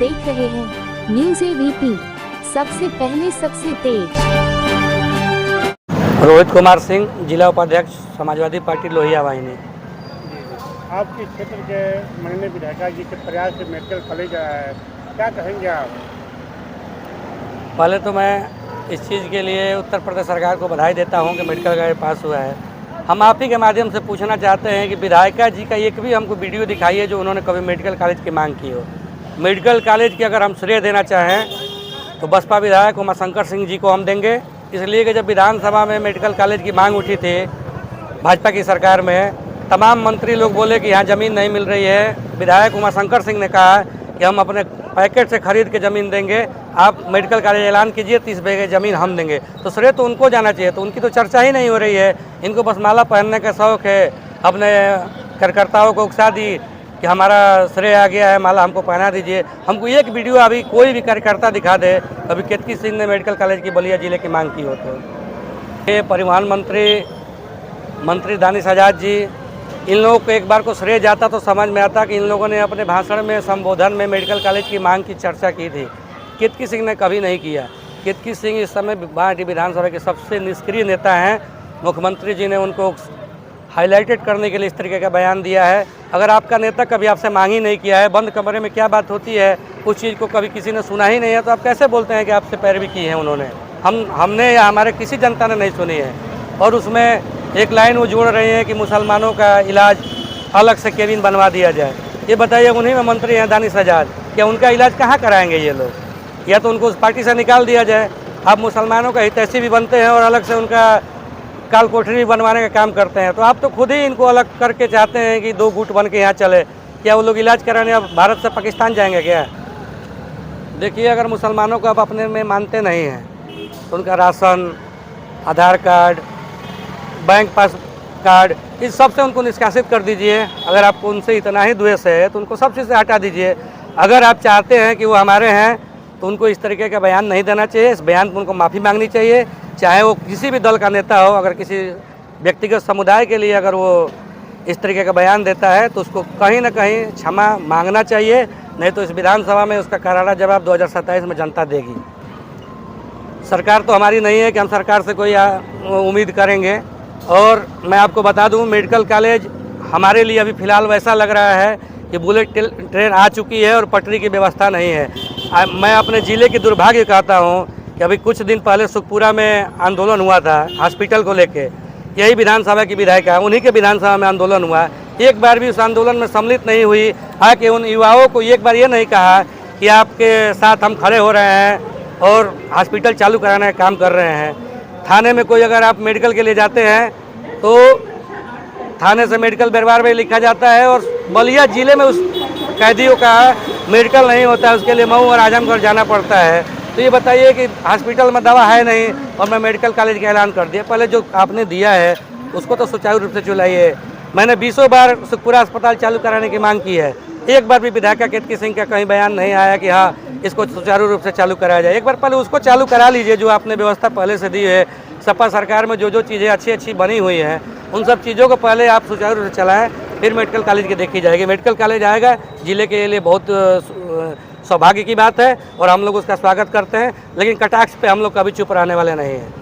देख रहे हैं न्यूज़ एबीपी, सबसे पहले सबसे तेज। रोहित कुमार सिंह, जिला उपाध्यक्ष, समाजवादी पार्टी लोहिया वाहिनी। आपके क्षेत्र के माननीय विधायिका जी के प्रयास से मेडिकल कॉलेज आया है, क्या कहेंगे आप? पहले तो मैं इस चीज़ के लिए उत्तर प्रदेश सरकार को बधाई देता हूं कि मेडिकल कॉलेज पास हुआ है। हम आप ही के माध्यम से पूछना चाहते हैं कि विधायिका जी का एक भी हमको वीडियो दिखाइए जो उन्होंने कभी मेडिकल कॉलेज की मांग की हो। मेडिकल कॉलेज की अगर हम श्रेय देना चाहें तो बसपा विधायक उमाशंकर सिंह जी को हम देंगे, इसलिए कि जब विधानसभा में मेडिकल कॉलेज की मांग उठी थी भाजपा की सरकार में, तमाम मंत्री लोग बोले कि यहाँ ज़मीन नहीं मिल रही है। विधायक उमाशंकर सिंह ने कहा कि हम अपने पैकेट से खरीद के ज़मीन देंगे, आप मेडिकल कॉलेज ऐलान कीजिए, 30 बीघे ज़मीन हम देंगे। तो श्रेय तो उनको जाना चाहिए, तो उनकी तो चर्चा ही नहीं हो रही है। इनको बस माला पहनने का शौक़ है, अपने कार्यकर्ताओं को उकसा दी कि हमारा श्रेय आ गया है, माला हमको पहना दीजिए। हमको एक वीडियो अभी कोई भी कार्यकर्ता दिखा दे कभी केतकी सिंह ने मेडिकल कॉलेज की बलिया जिले की मांग की हो तो। ये परिवहन मंत्री दानिश आज़ाद जी, इन लोगों को एक बार को श्रेय जाता तो समझ में आता कि इन लोगों ने अपने भाषण में, संबोधन में मेडिकल कॉलेज की मांग की चर्चा की थी। केतकी सिंह ने कभी नहीं किया। केतकी सिंह इस समय गुवाहाटी विधानसभा के सबसे निष्क्रिय नेता हैं। मुख्यमंत्री जी ने उनको हाईलाइटेड करने के लिए इस तरीके का बयान दिया है। अगर आपका नेता कभी आपसे मांग ही नहीं किया है, बंद कमरे में क्या बात होती है उस चीज़ को कभी किसी ने सुना ही नहीं है, तो आप कैसे बोलते हैं कि आपसे पैरवी की है उन्होंने? हमने या हमारे किसी जनता ने नहीं सुनी है। और उसमें एक लाइन वो जोड़ रहे हैं कि मुसलमानों का इलाज अलग से केबिन बनवा दिया जाए। ये बताइए, उन्हीं में मंत्री हैं दानिश आज़ाद, क्या उनका इलाज कहाँ कराएंगे ये लोग? या तो उनको उस पार्टी से निकाल दिया जाए। आप मुसलमानों का हितैषी भी बनते हैं और अलग से उनका काल कोठरी भी बनवाने का काम करते हैं, तो आप तो खुद ही इनको अलग करके चाहते हैं कि दो गुट बन के यहाँ चले। क्या वो लोग इलाज कराने अब भारत से पाकिस्तान जाएंगे क्या? देखिए, अगर मुसलमानों को आप अपने में मानते नहीं हैं तो उनका राशन, आधार कार्ड, बैंक पास कार्ड, इस सब से उनको निष्कासित कर दीजिए। अगर आपको उनसे इतना ही द्वेष है तो उनको सब चीज़ से हटा दीजिए। अगर आप चाहते हैं कि वो हमारे हैं तो उनको इस तरीके का बयान नहीं देना चाहिए। इस बयान पर उनको माफ़ी मांगनी चाहिए, चाहे वो किसी भी दल का नेता हो। अगर किसी व्यक्तिगत समुदाय के लिए अगर वो इस तरीके का बयान देता है तो उसको कहीं ना कहीं क्षमा मांगना चाहिए, नहीं तो इस विधानसभा में उसका करारा जवाब 2027 में जनता देगी। सरकार तो हमारी नहीं है कि हम सरकार से कोई उम्मीद करेंगे। और मैं आपको बता दूं, मेडिकल कॉलेज हमारे लिए अभी फ़िलहाल वैसा लग रहा है कि बुलेट ट्रेन आ चुकी है और पटरी की व्यवस्था नहीं है। मैं अपने ज़िले की दुर्भाग्य कहता हूं कि अभी कुछ दिन पहले सुखपुरा में आंदोलन हुआ था हॉस्पिटल को लेके। यही विधानसभा की विधायिका, उन्हीं के विधानसभा में आंदोलन हुआ। एक बार भी उस आंदोलन में सम्मिलित नहीं हुई, आके उन युवाओं को एक बार ये नहीं कहा कि आपके साथ हम खड़े हो रहे हैं और हॉस्पिटल चालू कराने का काम कर रहे हैं। थाने में कोई अगर आप मेडिकल के लिए जाते हैं तो थाने से मेडिकल व्यवहार में लिखा जाता है, और बलिया ज़िले में उस कैदियों का मेडिकल नहीं होता है, उसके लिए मऊ और आजमगढ़ जाना पड़ता है। तो ये बताइए कि हॉस्पिटल में दवा है नहीं और मैं मेडिकल कॉलेज का ऐलान कर दिया। पहले जो आपने दिया है उसको तो सुचारू रूप से चलाइए। मैंने 20 बार सुखपुरा अस्पताल चालू कराने की मांग की है, एक बार भी विधायिका केतकी सिंह का कहीं बयान नहीं आया कि हाँ इसको सुचारू रूप से चालू कराया जाए। एक बार पहले उसको चालू करा लीजिए जो आपने व्यवस्था पहले से दी है। सपा सरकार में जो चीज़ें अच्छी बनी हुई हैं उन सब चीज़ों को पहले आप सुचारू रूप से चलाएँ, फिर मेडिकल कॉलेज की देखी जाएगी। मेडिकल कॉलेज आएगा, जिले के लिए बहुत सौभाग्य की बात है और हम लोग उसका स्वागत करते हैं, लेकिन कटाक्ष पे हम लोग कभी चुप रहने वाले नहीं हैं।